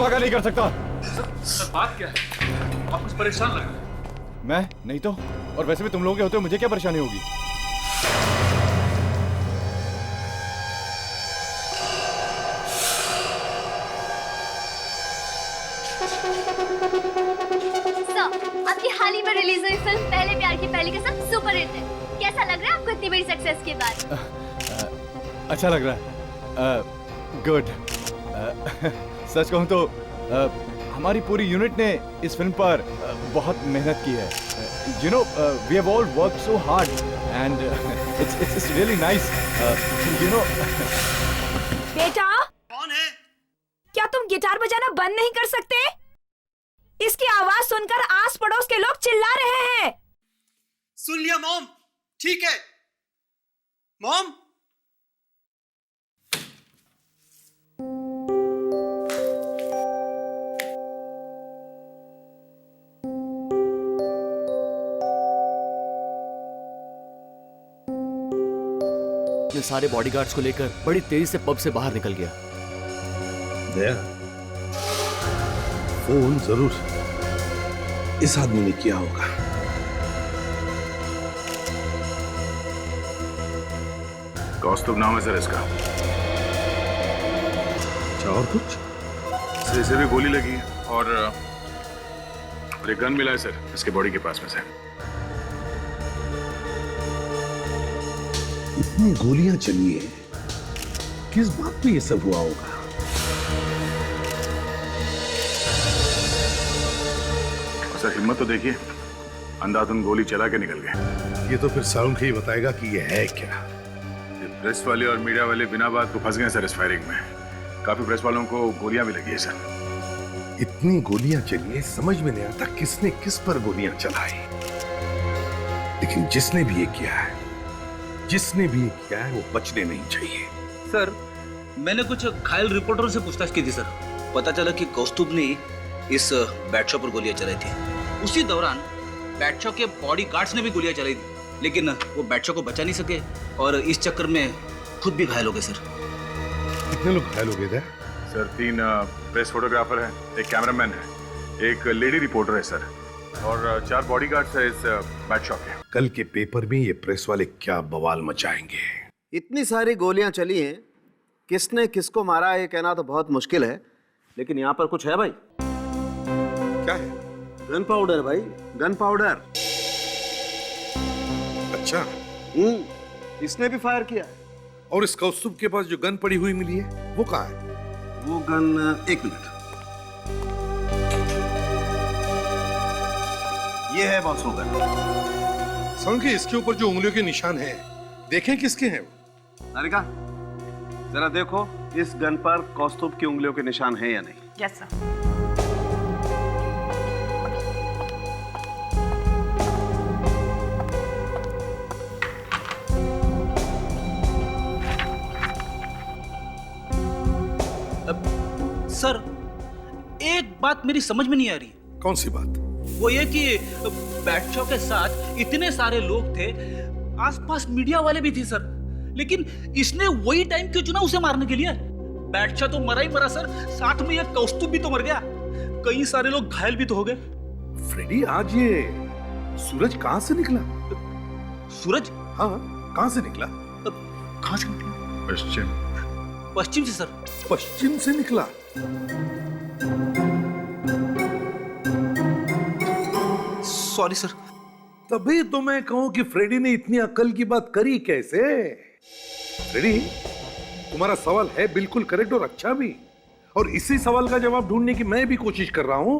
भागा नहीं कर सकता। सर बात क्या है? आप कुछ परेशान लग रहे हैं। मैं नहीं तो, और वैसे भी तुम लोगों के होते मुझे क्या परेशानी होगी? आपकी हाल ही में रिलीज हुई फिल्म पहले प्यार की पहली कसम सुपर हिट है। कैसा लग रहा है आपको इतनी बड़ी सक्सेस के बाद? अच्छा लग रहा है। गुड। सच कहूं तो हमारी पूरी यूनिट ने इस फिल्म पर बहुत मेहनत की है। You know, we have all worked so hard and it's really nice. You know. बेटा, कौन है? क्या तुम गिटार बजाना बंद नहीं कर सकते? इसकी आवाज सुनकर आस पड़ोस के लोग चिल्ला रहे हैं। सुन लिया मॉम, ठीक है मॉम। अपने सारे बॉडीगार्ड्स को लेकर बड़ी तेजी से पब से बाहर निकल गया। दया, फोन जरूर इस आदमी ने किया होगा। कौस्तुभ नाम है सर इसका। अच्छा, और कुछ? सिर से भी गोली लगी है और एक गन मिला है सर इसके बॉडी के पास में से। इतनी गोलियां चली है, किस बात पे ये सब हुआ होगा? सर हिम्मत तो देखिए, अंधाधुंध गोली चला के निकल गए। ये तो फिर साउंड ही बताएगा कि ये है क्या। ये प्रेस वाले और मीडिया वाले बिना बात को फंस गए सर इस फायरिंग में। काफी प्रेस वालों को गोलियां भी लगी है सर। इतनी गोलियां चली है, समझ में नहीं आता किसने किस पर गोलियां चलाई। लेकिन जिसने भी ये किया है, वो बचने नहीं चाहिए। सर मैंने कुछ घायल रिपोर्टरों से पूछताछ की थी सर। पता चला कि कौस्तुभ ने इस बैट शॉप पर गोलियां चलाई थी। उसी दौरान बैट शॉप के बॉडी गार्ड्स ने भी गोलियां चलाई थी, लेकिन वो बैट शॉप को बचा नहीं सके और इस चक्कर में खुद भी घायल हो गए सर। कितने लोग घायल हो गए थे? सर 3 प्रेस फोटोग्राफर हैं, एक कैमरामैन है, एक लेडी रिपोर्टर है सर, और 4 बॉडीगार्ड्स है इस बैट शॉप के। कल के पेपर में ये प्रेस वाले क्या बवाल मचाएंगे। इतनी सारी गोलियां चली हैं, किसने किसको मारा ये कहना तो बहुत मुश्किल है, लेकिन यहाँ पर कुछ है भाई। क्या है? गन पाउडर भाई, गन पाउडर। अच्छा, इसने भी फायर किया है। और इस कौस्तुभ के पास जो गन पड़ी हुई मिली है वो कहाँ है? वो गन, एक मिनट, ये है बॉस वो गन। समझ के इसके ऊपर जो उंगलियों के निशान हैं, देखें किसके हैं वो। नारिका, जरा देखो इस गन पर कौस्तुभ की उंगलियों के निशान हैं या नहीं। Yes sir. सर एक बात मेरी समझ में नहीं आ रही। कौन सी बात? वो ये कि बैट शॉप के साथ इतने सारे लोग थे, आसपास मीडिया वाले भी थे सर, लेकिन इसने वही टाइम क्यों चुना उसे मारने के लिए? बैट शॉप तो मरा ही मरा सर, साथ में ये कौस्तुभ भी तो मर गया, कई सारे लोग घायल भी तो हो गए। फ्रेडी, आज ये सूरज कहां से निकला? सूरज? हाँ, कहां से निकला? कहां से निकला? पश्चिम। पश्चिम से सर। पश्चिम से निकला? Sorry sir. तभी तो मैं कहूं कि फ्रेडी ने इतनी अक्ल की बात करी कैसे। फ्रेडी, तुम्हारा सवाल है बिल्कुल करेक्ट और अच्छा भी, और इसी सवाल का जवाब ढूंढने की मैं भी कोशिश कर रहा हूं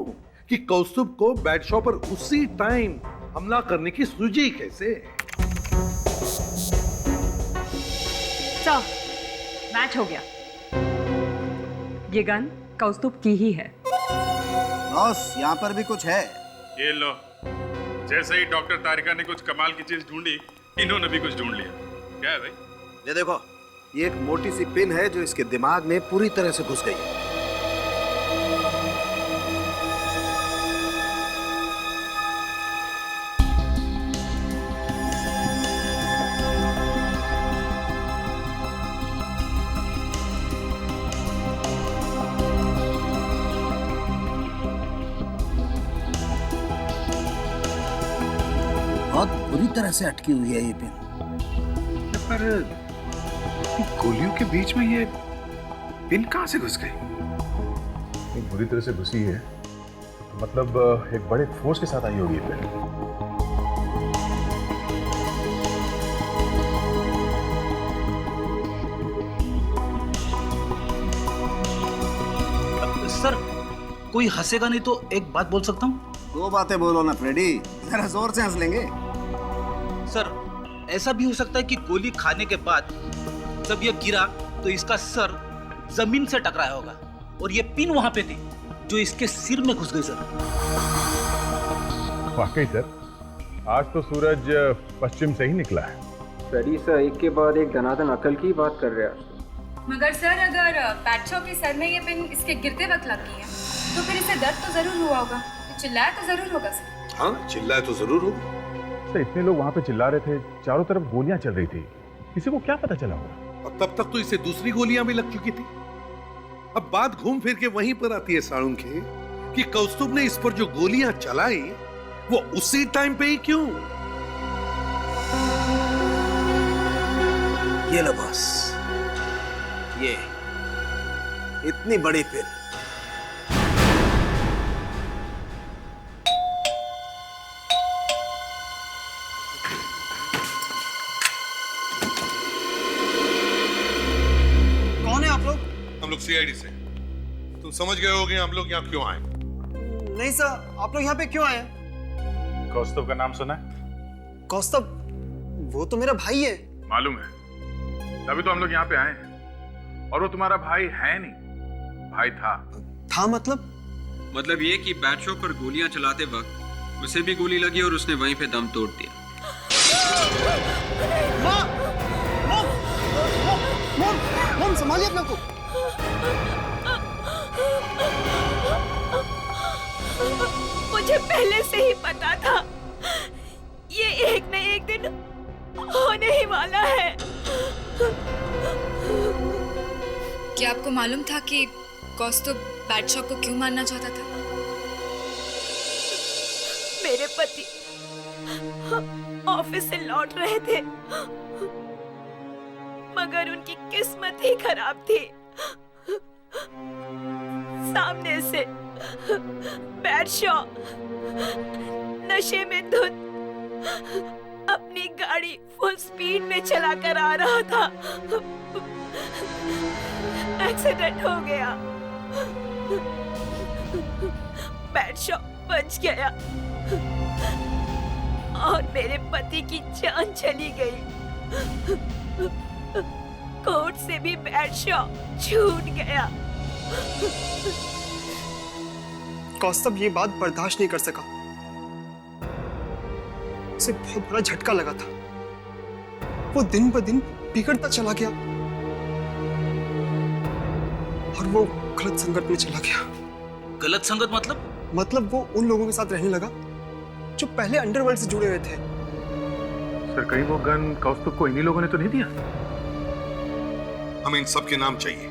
कि कौस्तुभ को बैट शॉप पर उसी टाइम हमला करने की सूझी कैसे। सर, मैच हो गया। ये गन कौस्तुभ की ही है। बॉस, यहाँ पर भी कुछ है। ये लो, जैसे ही डॉक्टर तारिका ने कुछ कमाल की चीज ढूंढी, इन्होंने भी कुछ ढूंढ लिया। क्या है भाई? ये देखो, ये एक मोटी सी पिन है जो इसके दिमाग में पूरी तरह से घुस गई है। बुरी तरह से अटकी हुई है ये पिन। पर गोलियों के बीच में ये पिन कहां से घुस गई? एक बुरी तरह से घुसी है, मतलब एक बड़े फोर्स के साथ आई होगी ये पिन। सर कोई हंसेगा नहीं तो एक बात बोल सकता हूँ? 2 बातें बोलो ना फ्रेडी, जरा जोर से हंस लेंगे। सर ऐसा भी हो सकता है कि गोली खाने के बाद जब ये गिरा तो इसका सर जमीन से टकराया होगा और ये पिन वहां पे थी जो इसके सिर में घुस गई। सर वाकई सर, आज तो सूरज पश्चिम से ही निकला है। फ्रेडी सर एक के बाद एक धनाधन अकल की बात कर रहे हैं। मगर सर अगर बैटशॉ के सर में ये पिन इसके गिरते वक्त लग गई है तो फिर इसे दर्द तो जरूर हुआ होगा, चिल्लाया तो जरूर होगा सर। हाँ, चिल्लाया तो जरूर होगा। सर इतने लोग वहां पे चिल्ला रहे थे, चारों तरफ गोलियां चल रही थी, किसी को क्या पता चला होगा? और तब तक तो इसे दूसरी गोलियां भी लग चुकी थी। अब बात घूम फिर के वहीं पर आती है साळुंखे कि कौस्तुभ ने इस पर जो गोलियां चलाई वो उसी टाइम पे ही क्यों? ये लो बॉस, ये इतनी बड़ी पिन। कौन है आप लोग? हम लोग सीआईडी से। तुम समझ गए होगे हम लोग यहाँ क्यों आए? नहीं सर, आप लोग यहाँ पे क्यों आए? कौस्तुभ का नाम सुना है? कौस्तुभ, वो तो मेरा भाई है। मालूम है, तभी तो हम लोग यहाँ पे आए हैं। और वो तुम्हारा भाई है नहीं, भाई था। था मतलब? मतलब ये कि बैटशॉ पर गोलियां चलाते वक्त उसे भी गोली लगी और उसने वहीं पे दम तोड़ दिया। मॉम संभालिए अपने को। मुझे पहले से ही पता था ये एक न एक दिन होने ही वाला है। क्या आपको मालूम था कि कौस्तुभ बैटशॉ को क्यों मारना चाहता था? मेरे पति ऑफिस से लौट रहे थे मगर उनकी किस्मत ही खराब थी। सामने से बैटशॉ नशे में धुत अपनी गाड़ी फुल स्पीड में चलाकर आ रहा था। एक्सीडेंट हो गया, बैटशॉ बच गया और मेरे पति की जान चली गई। कोर्ट से भी बैटशॉ छूट गया। कौस्तुभ ये बात बर्दाश्त नहीं कर सका, उसे बहुत बड़ा झटका लगा था। वो दिन ब दिन बिगड़ता चला गया और वो गलत संगत में चला गया। गलत संगत मतलब? मतलब वो उन लोगों के साथ रहने लगा जो पहले अंडरवर्ल्ड से जुड़े हुए थे। सर कहीं वो गन कौस्तुभ को इन्हीं लोगों ने तो नहीं दिया? हमें इन सब के नाम चाहिए,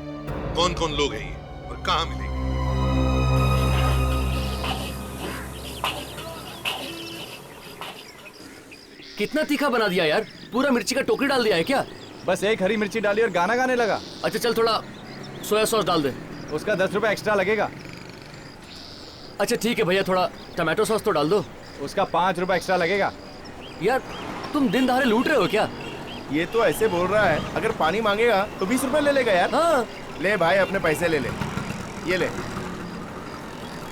कौन कौन लोग हैं ये और कहाँ मिलेंगे? कितना तीखा बना दिया यार, पूरा मिर्ची का टोकरी डाल दिया है क्या? बस एक हरी मिर्ची डाली और गाना गाने लगा। अच्छा चल थोड़ा सोया सॉस डाल दे। उसका 10 रुपए एक्स्ट्रा लगेगा। अच्छा ठीक है भैया, थोड़ा टमाटो सॉस तो डाल दो। उसका 5 रुपए एक्स्ट्रा लगेगा। यार तुम दिन दहाड़े लूट रहे हो क्या? ये तो ऐसे बोल रहा है, अगर पानी मांगेगा तो 20 रुपए ले लेगा यार। हाँ ले भाई अपने पैसे ले ले, ये ले।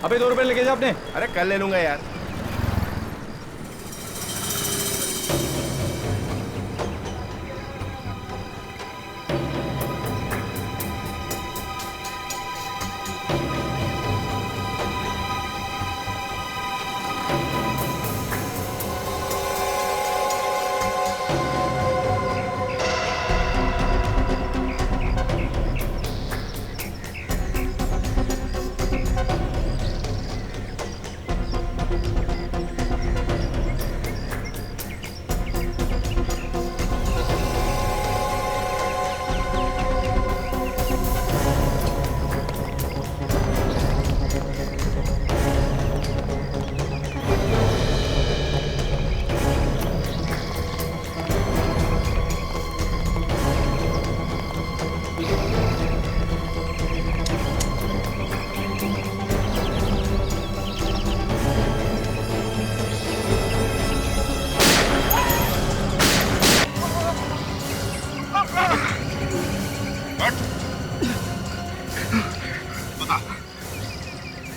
अबे 2 रुपए लेके जा अपने। अरे कल ले लूंगा यार।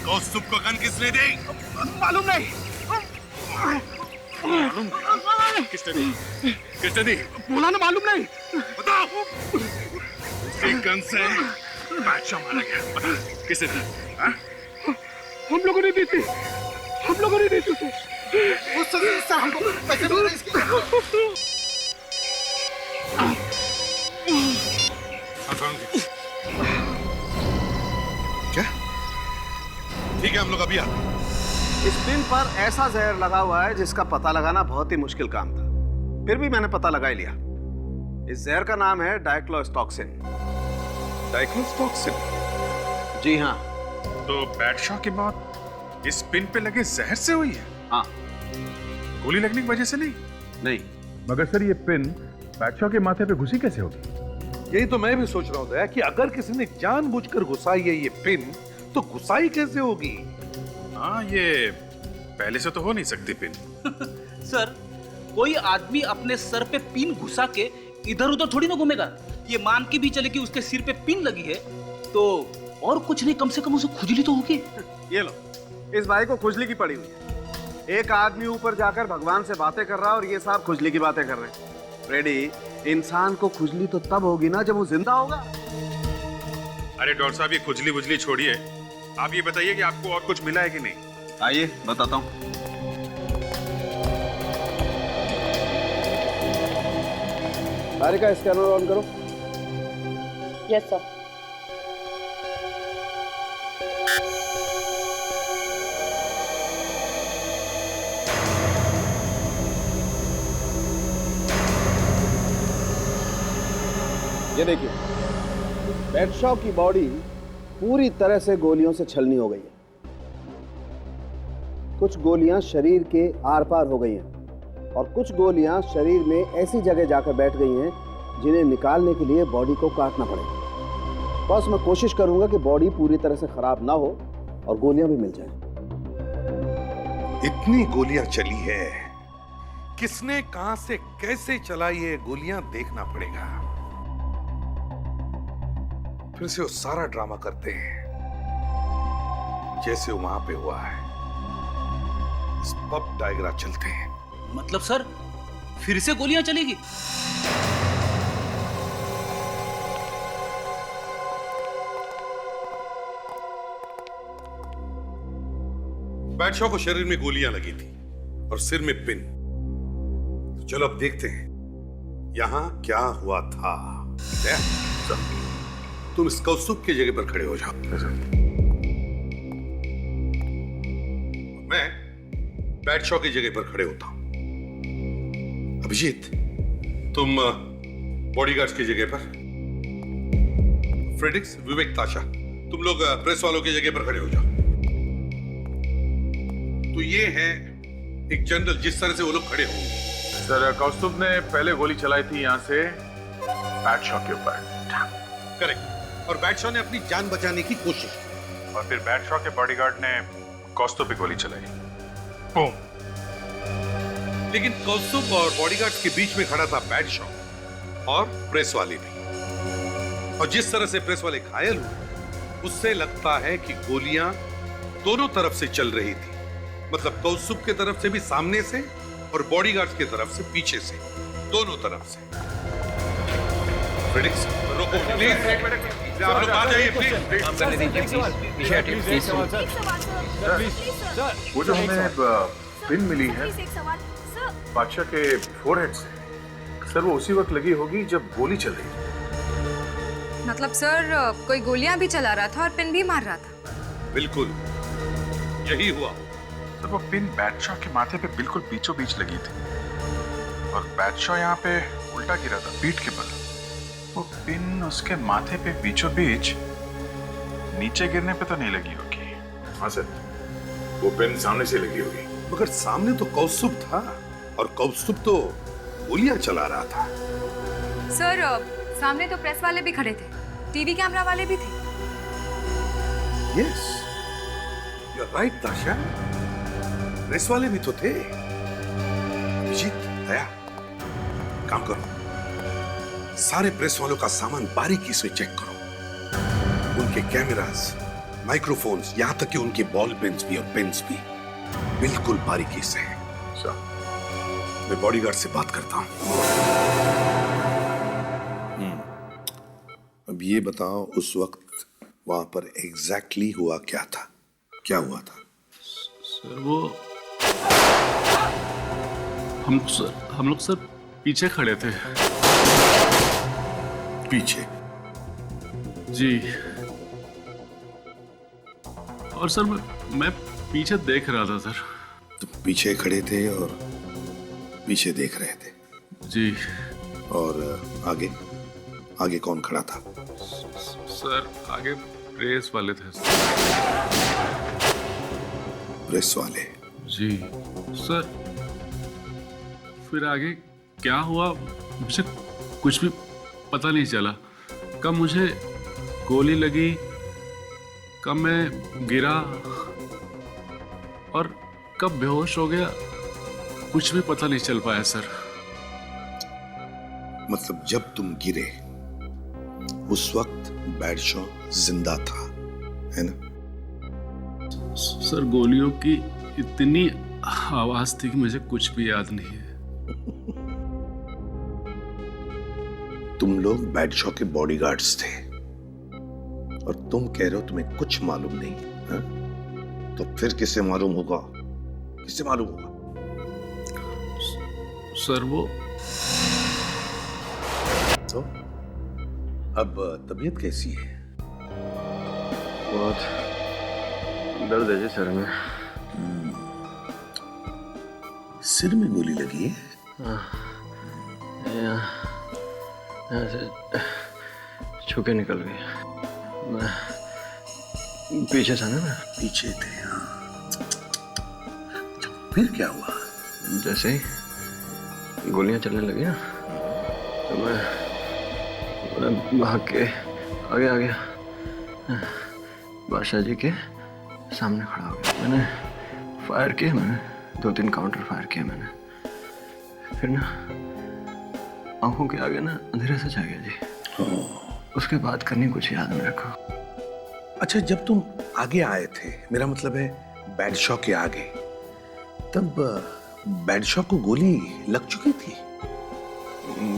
कौस्तुभ को गन किसने दी? मालूम नहीं। मालूम किसने दी? किसने दी? बोला ना मालूम नहीं। बताओ। उसी गन से बादशाह मारा गया। बता किसने दी? हाँ? हम लोगों ने दी थी। हम लोगों ने दी थी उसे। उससे हमको पैसे मिल रहे इसके। क्या? ठीक है, हम लोग अभी आते हैं। इस पिन पर ऐसा जहर लगा हुआ है जिसका पता लगाना बहुत ही मुश्किल काम था, फिर भी मैंने पता लगा ही लिया। इस जहर का नाम है डाइक्लोस्टॉक्सिन। डाइक्लोस्टॉक्सिन? जी हाँ। तो बादशाह की मौत इस पिन पे लगे जहर से हुई है? हाँ। गोली लगने की वजह से नहीं? नहीं। मगर सर ये पिन बादशाह के माथे पे घुसी कैसे होगी? यही तो मैं भी सोच रहा हूँ दया कि अगर किसी ने जानबूझकर घुसाई है ये पिन, तो घुसाई कैसे होगी? हाँ, ये पहले से तो हो नहीं सकती पिन। सर, कोई आदमी अपने सर पे पिन घुसा के इधर उधर थोड़ी ना घूमेगा। ये मान के भी चले कि उसके सिर पे पिन लगी है तो और कुछ नहीं, कम से कम उसे खुजली तो होगी। ये लो, इस भाई को खुजली की पड़ी हुई है। एक आदमी ऊपर जाकर भगवान से बातें कर रहा है और ये साहब खुजली की बातें कर रहे हैं। फ्रेडी, इंसान को खुजली तो तब होगी ना जब वो जिंदा होगा। अरे डॉक्टर साहब, ये खुजली वुजली छोड़िए, आप ये बताइए कि आपको और कुछ मिला है कि नहीं? आइए बताता हूँ। गाड़ी का स्कैनर ऑन करो। Yes sir. ये देखिए, बादशाह की बॉडी पूरी तरह से गोलियों से छलनी हो गई है। कुछ गोलियां शरीर के आर पार हो गई हैं और कुछ गोलियां शरीर में ऐसी जगह जाकर बैठ गई हैं जिन्हें निकालने के लिए बॉडी को काटना पड़ेगा। बस मैं कोशिश करूंगा कि बॉडी पूरी तरह से खराब ना हो और गोलियां भी मिल जाएं। इतनी गोलियां चली है, किसने कहां से कैसे चलाई है गोलियां देखना पड़ेगा। फिर से वो सारा ड्रामा करते हैं जैसे वहां पे हुआ है। इस पब डायग्रा चलते हैं। मतलब सर, फिर से गोलियां चलेगी? बादशाह को शरीर में गोलियां लगी थी और सिर में पिन। तो चलो अब देखते हैं यहां क्या हुआ था। तुम इस कौस्तुभ की जगह पर खड़े हो जाओ। मैं बादशाह की जगह पर खड़े होता हूं। अभिजीत, तुम बॉडीगार्ड्स की जगह पर। फ्रेडिक्स, विवेक, ताशा, तुम लोग प्रेस वालों की जगह पर खड़े हो जाओ। तो ये है एक जनरल, जिस तरह से वो लोग खड़े होंगे। सर, कौस्तुभ ने पहले गोली चलाई थी यहाँ से बादशाह के ऊपर। करेक्ट। और बादशाह ने अपनी जान बचाने की कोशिश की और फिर बादशाह के बॉडीगार्ड ने कौस्तुभ पे गोली चलाई। बूम। लेकिन कौस्तुभ और बॉडीगार्ड्स के बीच में खड़ा था बादशाह और प्रेस वाले भी। और जिस तरह से प्रेस वाले घायल हुए, उससे लगता है कि गोलियां दोनों तरफ से चल रही थी। मतलब कौस्तुभ की तरफ से भी सामने से और बॉडीगार्ड्स की तरफ से पीछे से, दोनों तरफ से। फ्रेडिक्स, रोको प्लीज। आप लोग आ जाइए प्लीज। वो जो हमें पिन मिली है बादशाह के फोरहेड से, सर वो उसी वक्त लगी होगी जब गोली चल रही थी। मतलब सर, कोई गोलियां भी चला रहा था और पिन भी मार रहा था। बिल्कुल यही हुआ। सर वो पिन बादशाह के माथे पे बिल्कुल बीचों बीच लगी थी और बादशाह यहाँ पे उल्टा गिरा था पीठ के बल। वो पिन उसके माथे पे बीचों बीच नीचे गिरने पे तो नहीं लगी होगी। हाँ सर, वो पिन सामने से लगी होगी। मगर सामने तो कौस्तुभ था और कौस्तुभ तो गोलियां चला रहा था। सर, सामने तो प्रेस वाले भी खड़े थे, टीवी कैमरा वाले भी थे। यस, यू आर राइट ताशा, प्रेस वाले भी तो थे। अभिजीत, दया, काम करो, सारे प्रेस वालों का सामान बारीकी से चेक करो। उनके कैमरास, माइक्रोफोन्स, यहाँ तक कि उनके बॉल पेन्स भी और पेन्स भी बिल्कुल बारीकी से हैं। मैं बॉडीगार्ड से बात करता हूँ। अब ये बताओ, उस वक्त वहां पर एग्जैक्टली हुआ क्या था? क्या हुआ था? सर वो हम लोग सर पीछे खड़े थे। पीछे? जी। और सर मैं पीछे देख रहा था सर। तुम पीछे खड़े थे और पीछे देख रहे थे? जी। और आगे? आगे कौन खड़ा था? सर आगे प्रेस वाले थे सर। प्रेस वाले? जी सर। फिर आगे क्या हुआ मुझे कुछ भी पता नहीं चला। कब मुझे गोली लगी, कब मैं गिरा और कब बेहोश हो गया, कुछ भी पता नहीं चल पाया सर। मतलब जब तुम गिरे उस वक्त बैडशॉ जिंदा था, है ना? सर गोलियों की इतनी आवाज थी कि मुझे कुछ भी याद नहीं है। तुम लोग बैडशॉ के बॉडीगार्ड्स थे और तुम कह रहे हो तुम्हें कुछ मालूम नहीं है? तो फिर किसे मालूम होगा? किसे मालूम होगा? सर वो तो अब तबीयत कैसी है? बहुत दर्द है जी सर में। सिर में गोली लगी है? यहाँ से छुके निकल गई। मैं पीछे था ना, मैं पीछे थे। हाँ। फिर क्या हुआ? जैसे ही गोलियां चलने लगी ना, तो मैं भाग के आगे आ गया। बादशाह जी के सामने खड़ा हो गया। मैंने फायर किया, मैंने 2-3 काउंटर फायर किया मैंने। फिर ना आंखों के आगे ना अंधेरे से छा गया जी। उसके बाद करनी कुछ याद मेरे को। अच्छा, जब तुम आगे आए थे, मेरा मतलब है बैडशॉ के आगे, तब बैडशॉ को गोली लग चुकी थी?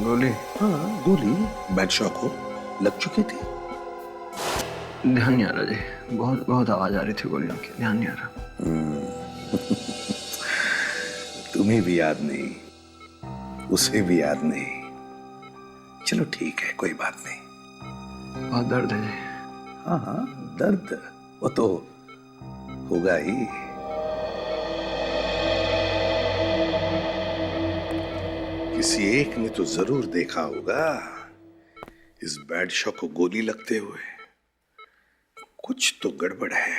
गोली? हाँ, गोली बैडशॉ को लग चुकी थी। ध्यान नहीं आ रहा जी, बहुत बहुत आवाज आ रही थी गोलियों की, ध्यान नहीं आ रहा। तुम्हें भी याद नहीं, उसे भी याद नहीं। चलो ठीक है, कोई बात नहीं। बहुत दर्द है जी। हाँ हाँ, दर्द वो तो होगा ही। किसी एक ने तो जरूर देखा होगा इस बैडशॉ को गोली लगते हुए। कुछ तो गड़बड़ है।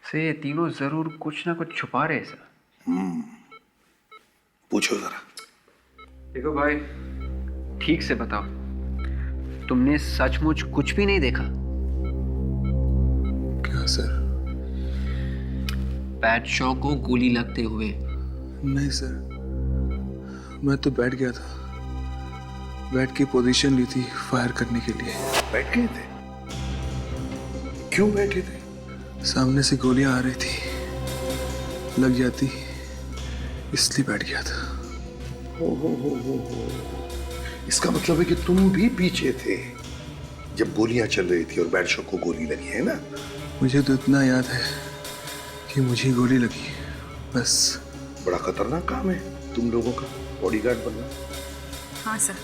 सर ये तीनों जरूर कुछ ना कुछ छुपा रहे सर। पूछो जरा। देखो भाई, ठीक से बताओ, तुमने सचमुच कुछ भी नहीं देखा? क्या सर? बैडशॉ को गोली लगते हुए? नहीं सर, मैं तो बैठ गया था, बैठ के पोजीशन ली थी फायर करने के लिए। बैठ गए थे? क्यों बैठे थे? सामने से गोलियां आ रही थी, लग जाती इसलिए बैठ गया था। हो। इसका मतलब है कि तुम भी पीछे थे जब गोलियां चल रही थी और बैडशॉ को गोली लगी, है ना? मुझे तो इतना याद है कि मुझे गोली लगी, बस। बड़ा खतरनाक काम है तुम लोगों का, बॉडीगार्ड बनना। हाँ सर,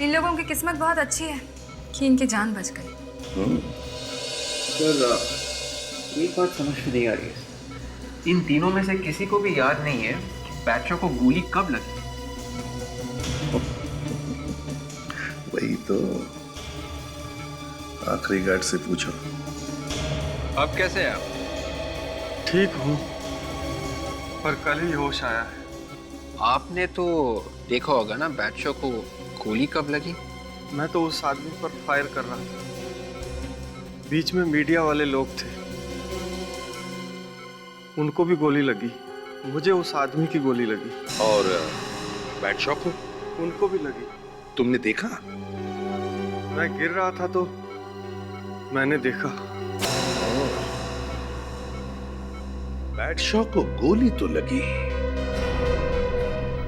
इन लोगों की किस्मत बहुत अच्छी है कि इनकी जान बच गई। सर एक बात समझ में नहीं आ रही है, इन तीनों में से किसी को भी याद नहीं है कि बैडशॉ को गोली कब लगी। वही तो, आखिरी गार्ड से पूछो। अब कैसे हैं आप? ठीक हूँ, पर कल ही होश आया है। आपने तो देखा होगा ना बैडशॉ को गोली कब लगी? मैं तो उस आदमी पर फायर कर रहा था, बीच में मीडिया वाले लोग थे, उनको भी गोली लगी, मुझे उस आदमी की गोली लगी। और बैडशॉ को? उनको भी लगी। तुमने देखा? मैं गिर रहा था तो मैंने देखा। बैडशॉ को गोली तो लगी,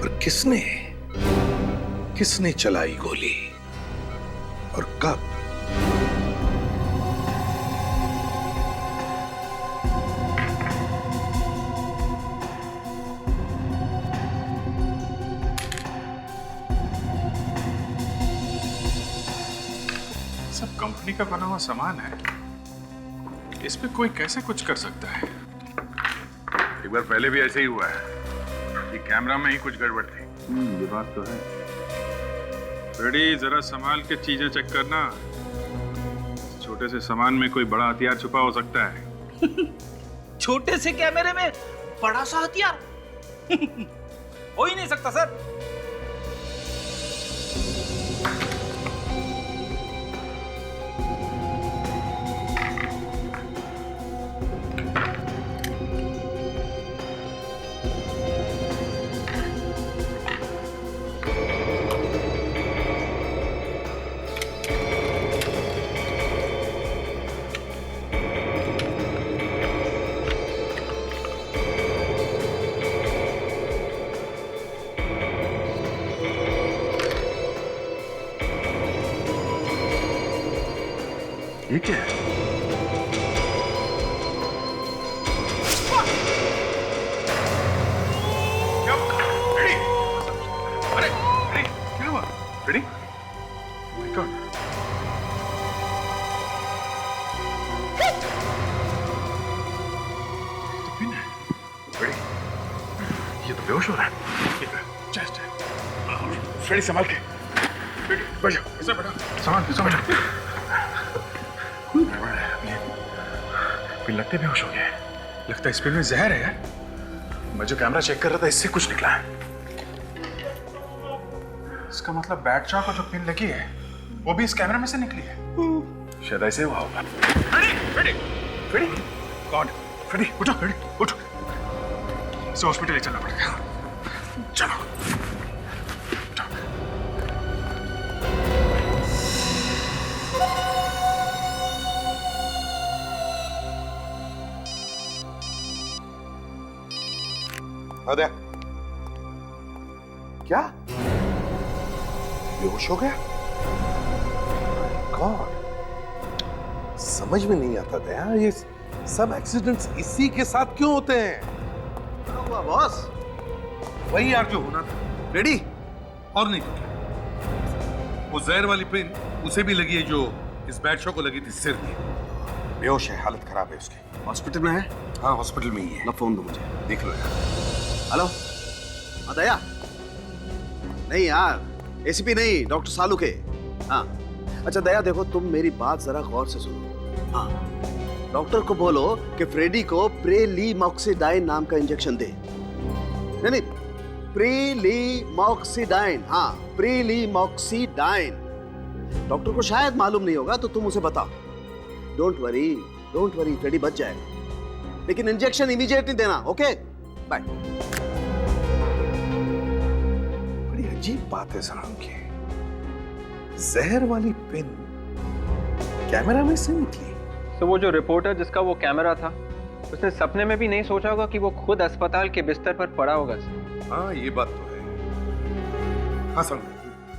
पर किसने चलाई गोली और कब? सब कंपनी का बना हुआ सामान है, इस पे कोई कैसे कुछ कर सकता है? एक बार पहले भी ऐसे ही हुआ है, ये कैमरा में ही कुछ गड़बड़ थी। ये बात तो है। रेडी, जरा संभाल के चीजें चेक करना, छोटे से सामान में कोई बड़ा हथियार छुपा हो सकता है। छोटे से कैमरे में बड़ा सा हथियार हो ही नहीं सकता सर। ये क्या है? क्या हुआ? रेडी? My God. तो पिन है। रेडी? ये तो बेहोश हो रहा है। फ्रेडी संभाल के। बैठ जाओ, ऐसा बैठा। संभाल। पिन लगते बेहोश हो गया। लगता है इस पिन में जहर है यार। मैं जो कैमरा चेक कर रहा था इससे कुछ निकला है। इसका मतलब बैडशॉ को जो पिन लगी है वो भी इस कैमरा में से निकली है। शायद ऐसे हुआ होगा। फ्रेडी, कौन? फ्रेडी, उठो, उठो। इसे हॉस्पिटल ले चलना पड़ेगा। चलो। अरे क्या बेहोश हो गया? गॉड, समझ में नहीं आता दया, ये सब एक्सीडेंट्स इसी के साथ क्यों होते हैं? क्या हुआ बॉस? वही यार जो होना था। रेडी? और नहीं तो क्या? वो जहर वाली पिन उसे भी लगी है जो इस बैडशॉ को लगी थी सिर में। बेहोश है, हालत खराब है उसकी। हॉस्पिटल में है? हाँ, हॉस्पिटल में ही है। लो फोन दो मुझे, देख लो यार। हेलो, दया? नहीं यार, एसीपी नहीं, डॉक्टर सालू के। हाँ, अच्छा दया देखो, तुम मेरी बात जरा गौर से सुनो। हाँ, डॉक्टर को बोलो कि फ्रेडी को प्रेलीमॉक्सिडाइन नाम का इंजेक्शन दे। नहीं, प्रेलीमॉक्सिडाइन। हाँ, प्रेलीमॉक्सिडाइन। डॉक्टर को शायद मालूम नहीं होगा, तो तुम उसे बताओ। डोंट वरी, फ्रेडी बच जाएगा, लेकिन इंजेक्शन इमीडिएटली देना। Okay, bye. बड़ी अजीब बात है सलाम की, जहर वाली पिन कैमरा में से निकली। तो वो जो रिपोर्टर जिसका वो कैमरा था, उसने सपने में भी नहीं सोचा होगा कि वो खुद अस्पताल के बिस्तर पर पड़ा होगा। हाँ, ये बात तो है। हाँ सर,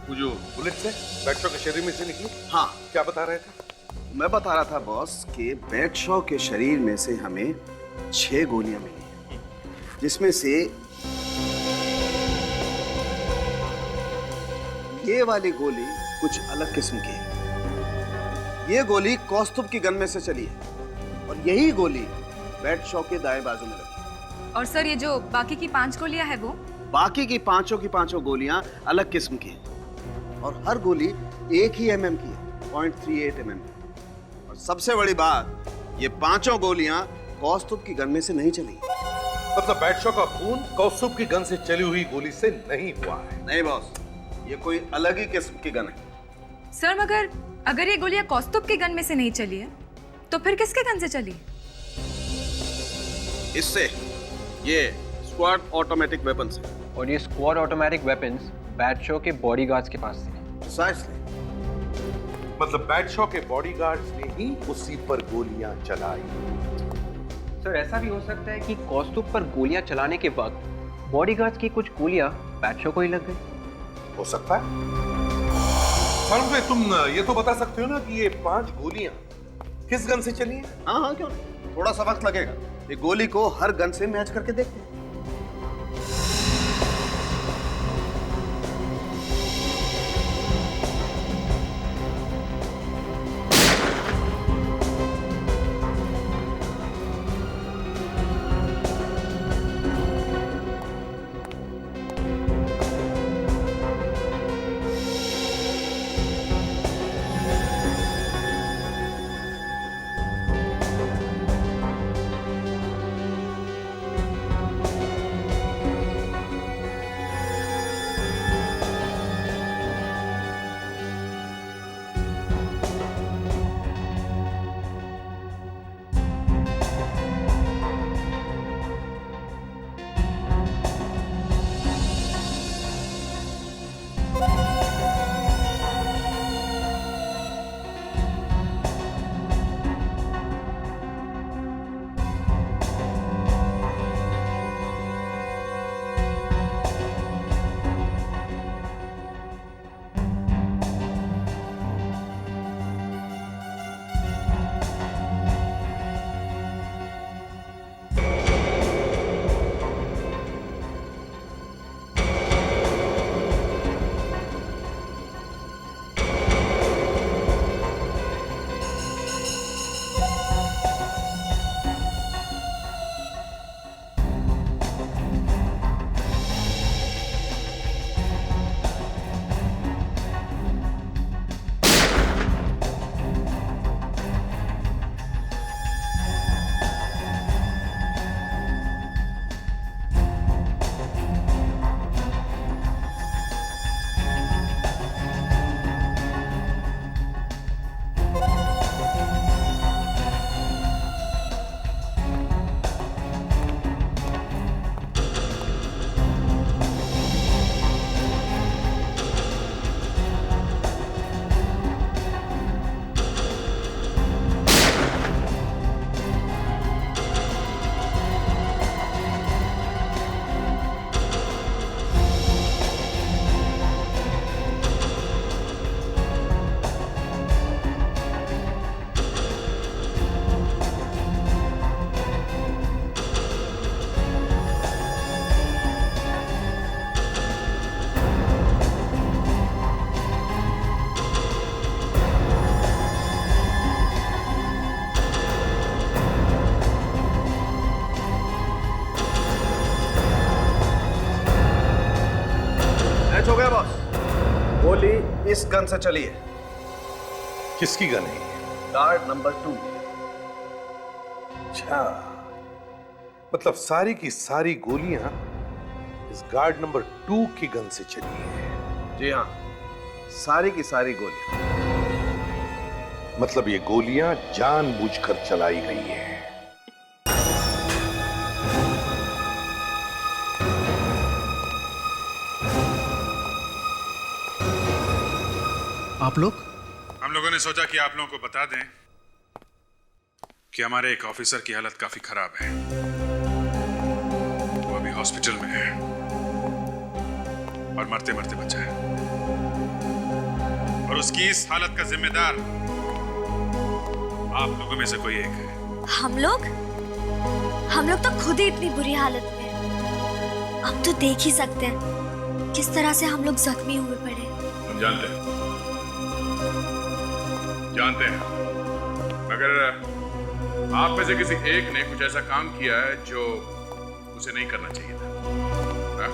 वो जो बुलेट से बैडशॉ के शरीर में से निकली। हाँ, क्या बता रहे थे? मैं बता रहा था बॉस कि बैडशॉ के शरीर में से हमें 6 गोलियां मिली, जिसमें से ये वाली गोली कुछ अलग किस्म की है। ये गोली कौस्तुभ की गन में से चली है और यही गोली बैडशॉ के दाएं बाजू में लगी। और सर, ये जो बाकी की 5 गोलियां है वो? बाकी की पांचों गोलियां अलग किस्म की हैं और हर गोली एक ही एमएम की है, 0.38 mm। और सबसे बड़ी बात, ये 5 गोलियां कौस्तुभ की गन में से नहीं चली। मतलब बैडशॉ का खून कौस्तुभ की गन से चली हुई गोली से नहीं हुआ है? नहीं बॉस, ये कोई अलग ही किस्म की गन है। सर, मगर अगर ये गोलियां कौस्तुभ की गन में से नहीं चली है, तो फिर किसके गन से चली? इससे, ये स्क्वाड ऑटोमेटिक वेपन्स है। और ये स्क्वाड ऑटोमेटिक वेपन्स बैडशॉ के बॉडीगार्ड्स के पास थे। प्रिसाइसली। मतलब बैडशॉ के बॉडीगार्ड्स ने ही उसी पर गोलियां चलाई। सर ऐसा भी हो सकता है कि कॉस्ट्यूम पर गोलियां चलाने के वक्त बॉडीगार्ड्स की कुछ गोलियां बैटशॉ को ही लग गई। हो सकता है। सारुण भाई, तुम ये तो बता सकते हो ना कि ये 5 गोलियां किस गन से चली हैं? हाँ हाँ, क्यों नहीं, थोड़ा सा वक्त लगेगा। ये गोली को हर गन से मैच करके देखते हैं। हो गया बॉस। गोली इस गन से चली है। किसकी गन है? Guard number 2। अच्छा, मतलब सारी की सारी गोलियां इस गार्ड नंबर 2 की गन से चली है। जी हाँ, सारी की सारी गोलियां। मतलब ये गोलियां जानबूझकर चलाई गई है। आप लोग? हम लोगों ने सोचा कि आप लोगों को बता दें कि हमारे एक ऑफिसर की हालत काफी खराब है। वो अभी हॉस्पिटल में है और मरते मरते बचा है, और उसकी इस हालत का जिम्मेदार आप लोगों में से कोई एक है। हम लोग तो खुद ही इतनी बुरी हालत में हैं। अब तो देख ही सकते हैं किस तरह से हम लोग जख्मी हुए पड़े। हम जानते हैं, मगर आप में से किसी एक ने कुछ ऐसा काम किया है जो उसे नहीं करना चाहिए था। हा?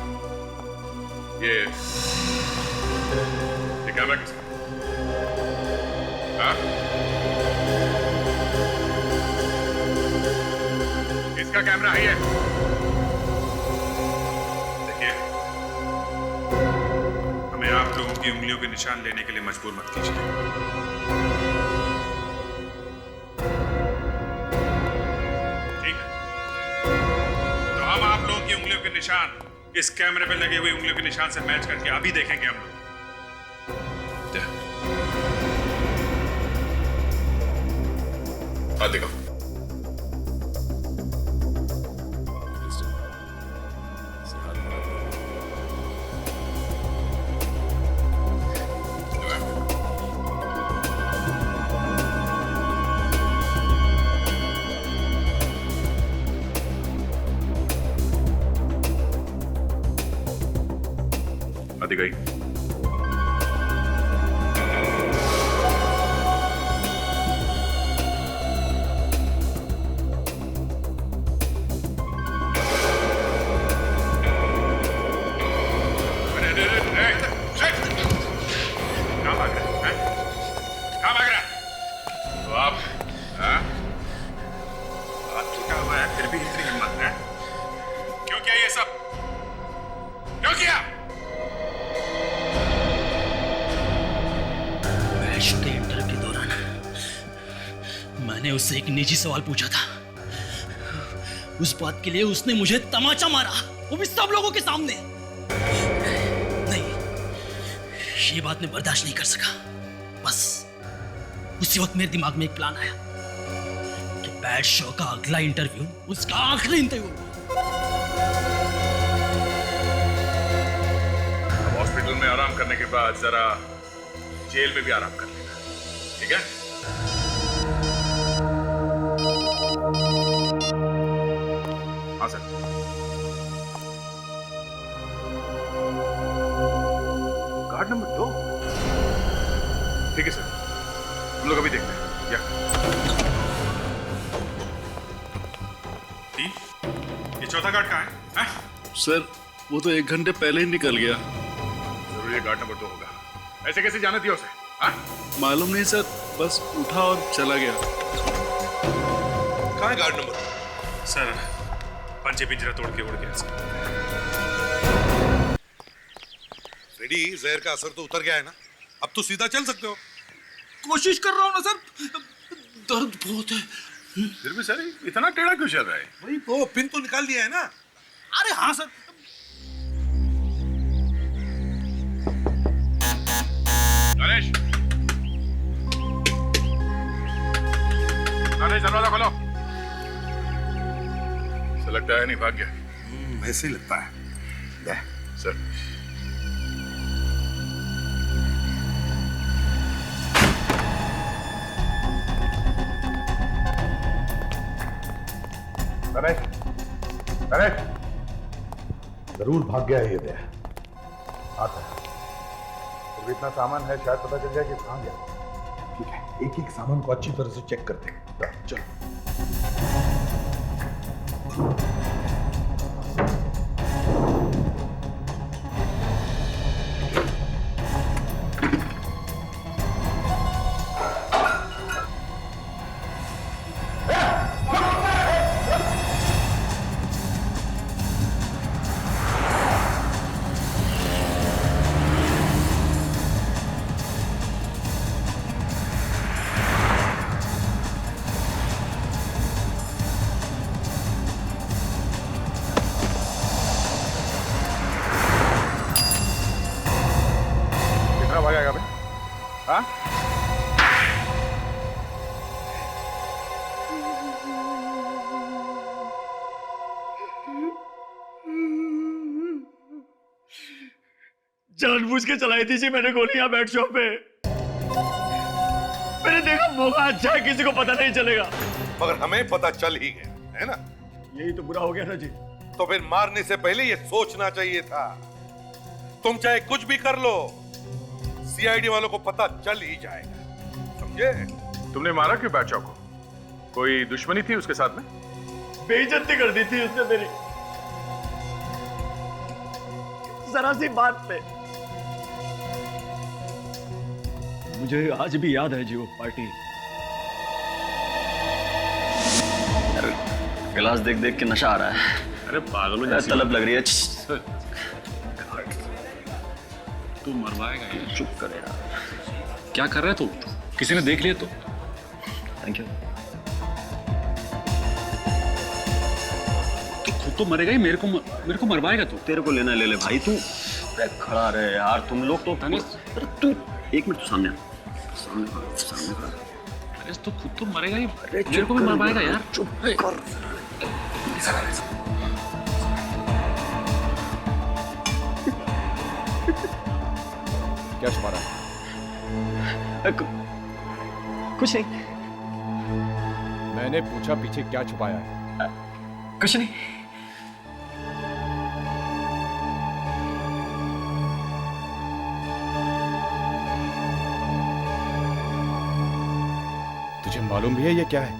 ये कैमरा किसका? हा? किसका कैमरा है ये? देखिए, हमें आप लोगों की उंगलियों के निशान लेने के लिए मजबूर मत कीजिए। उंगलियों के निशान इस कैमरे पे लगे हुए उंगलियों के निशान से मैच करके अभी देखेंगे हम लोग। देखो, दी गई। उससे एक निजी सवाल पूछा था, उस बात के लिए उसने मुझे तमाचा मारा, वो भी सब लोगों के सामने। नहीं, ये बात मैं बर्दाश्त नहीं कर सका। बस उसी वक्त मेरे दिमाग में एक प्लान आया कि बैड शो का अगला इंटरव्यू उसका आखिरी इंटरव्यू। हॉस्पिटल में आराम करने के बाद जरा जेल में भी आराम कर लेना, ठीक है? हाँ सर। Guard number 2। ठीक है सर, हम लोग अभी देखते हैं। या ये चौथा गार्ड कहाँ है? सर वो तो 1 घंटे पहले ही निकल गया। जरूर ये गार्ड नंबर 2 होगा। ऐसे कैसे जाने दिया उसे? मालूम नहीं सर, बस उठा और चला गया। कहाँ है गार्ड नंबर? सर पंजे पिंजरा तोड़ के उड़ गया सर। रेडी, जहर का असर तो उतर गया है ना, अब तो सीधा चल सकते हो। कोशिश कर रहा हूँ ना सर, दर्द बहुत है। फिर भी सर इतना टेढ़ा क्यों चल रहा है? वही तो, पिन तो निकाल दिया है ना। अरे हाँ सर। गणेश, गणेश दरवाजा खोलो। से लगता है नहीं भाग गया। वैसे ही लगता है। सर गणेश, गणेश, जरूर भाग गया ये दे। आता है। तो इतना सामान है, शायद पता चल जाए कि कहाँ गया। ठीक है, एक एक सामान को अच्छी तरह से चेक करते हैं। चलो। भागेगा भाई? हाँ? जानबूझ के चलाई थी जी मैंने गोलियां बैट शॉप पे। मैंने देखा मौका अच्छा है, किसी को पता नहीं चलेगा। मगर हमें पता चल ही गया, है ना? यही तो बुरा हो गया ना जी। तो फिर मारने से पहले ये सोचना चाहिए था। तुम चाहे कुछ भी कर लो, सीआईडी वालों को पता चल ही जाएगा, समझे? तुमने मारा क्यों बैट शॉप को? कोई दुश्मनी थी उसके साथ में? बेइज्जती कर दी थी उसने मेरी, जरा सी बात पे। मुझे आज भी याद है जी वो पार्टी। गिलास देख देख के नशा आ रहा है। अरे पागलों जैसी तलब लग रही है। तू मरवाएगा यार। चुप कर यार। क्या कर रहा है तू? किसी ने देख लिया तो? Thank you. तू खुद तो मरेगा ही, मेरे को मरवाएगा तू। तेरे को लेना ले ले भाई। तू खड़ा रहे यार, तुम लोग तो। अरे तू 1 मिनट, तू सामने सामने खड़ा। अरे तू खुद तो मरेगा ही, मेरे को भी मरवाएगा यार। चुप कर। क्या छुपा रहा है? कुछ नहीं। मैंने पूछा पीछे क्या छुपाया है? कुछ नहीं। मालूम भी है ये क्या है?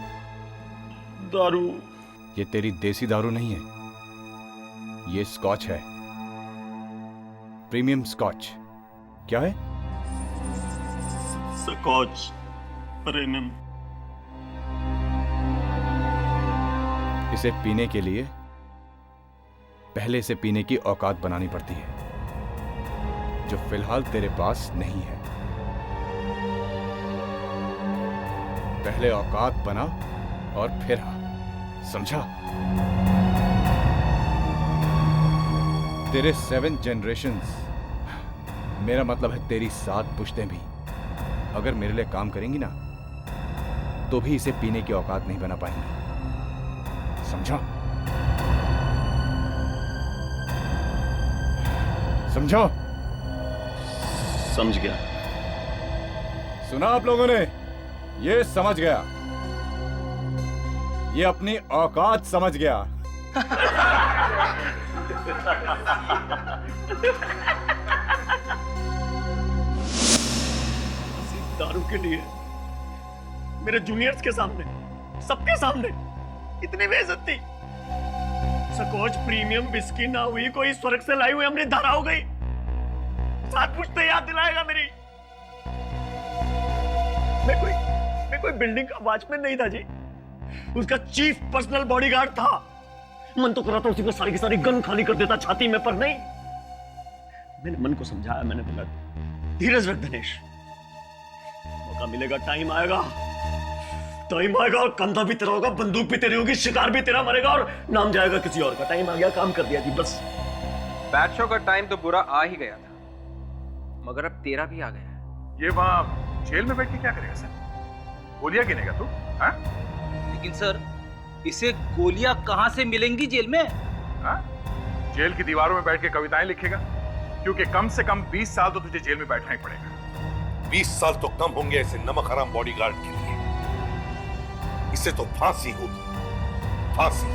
दारू। ये तेरी देसी दारू नहीं है, ये स्कॉच है, प्रीमियम स्कॉच। क्या है? Scotch premium. इसे पीने के लिए पहले इसे पीने की औकात बनानी पड़ती है, जो फिलहाल तेरे पास नहीं है। पहले औकात बना और फिर आ, समझा? तेरे 7 जनरेशंस, मेरा मतलब है तेरी 7 पुश्तें भी अगर मेरे लिए काम करेंगी ना, तो भी इसे पीने की औकात नहीं बना पाएंगी। समझा? समझो? समझ गया। सुना आप लोगों ने? ये समझ गया, ये अपनी औकात समझ गया। दारू के लिए मेरे जूनियर्स के सामने, सबके सामने इतनी बेइज्जती। स्कॉच प्रीमियम विस्की ना हुई, कोई स्वर्ग से लाई हुई अमृत धारा हो गई। 7 पुश्ते याद दिलाएगा मेरी। मैं कोई बिल्डिंग का वॉचमैन नहीं था जी, उसका चीफ पर्सनल बॉडीगार्ड था। मन तो करा था उसी को सारी की सारी गन खाली कर देता छाती में, पर नहीं। मैंने मन को समझाया, मैंने बोला धीरज रख दिनेश, मौका मिलेगा, टाइम आएगा और कंधा भी तेरा होगा, बंदूक भी तेरी होगी, शिकार भी तेरा मरेगा और नाम जाएगा किसी और का। टाइम आ गया, काम कर दिया जी, बस। बैटशॉ का टाइम तो बुरा आ ही गया था, मगर अब तेरा भी आ गया है। ये वहां जेल में बैठ के क्या करेगा सर? गोलियां गिनेगा तू? हाँ? लेकिन सर, इसे गोलियां कहां से मिलेंगी जेल में? हाँ? जेल की दीवारों में बैठ के कविताएं लिखेगा? क्योंकि कम से कम 20 साल तो तुझे जेल में बैठना ही पड़ेगा। 20 साल तो कम होंगे ऐसे नमक हराम बॉडीगार्ड के लिए। इसे तो फांसी होगी, फांसी।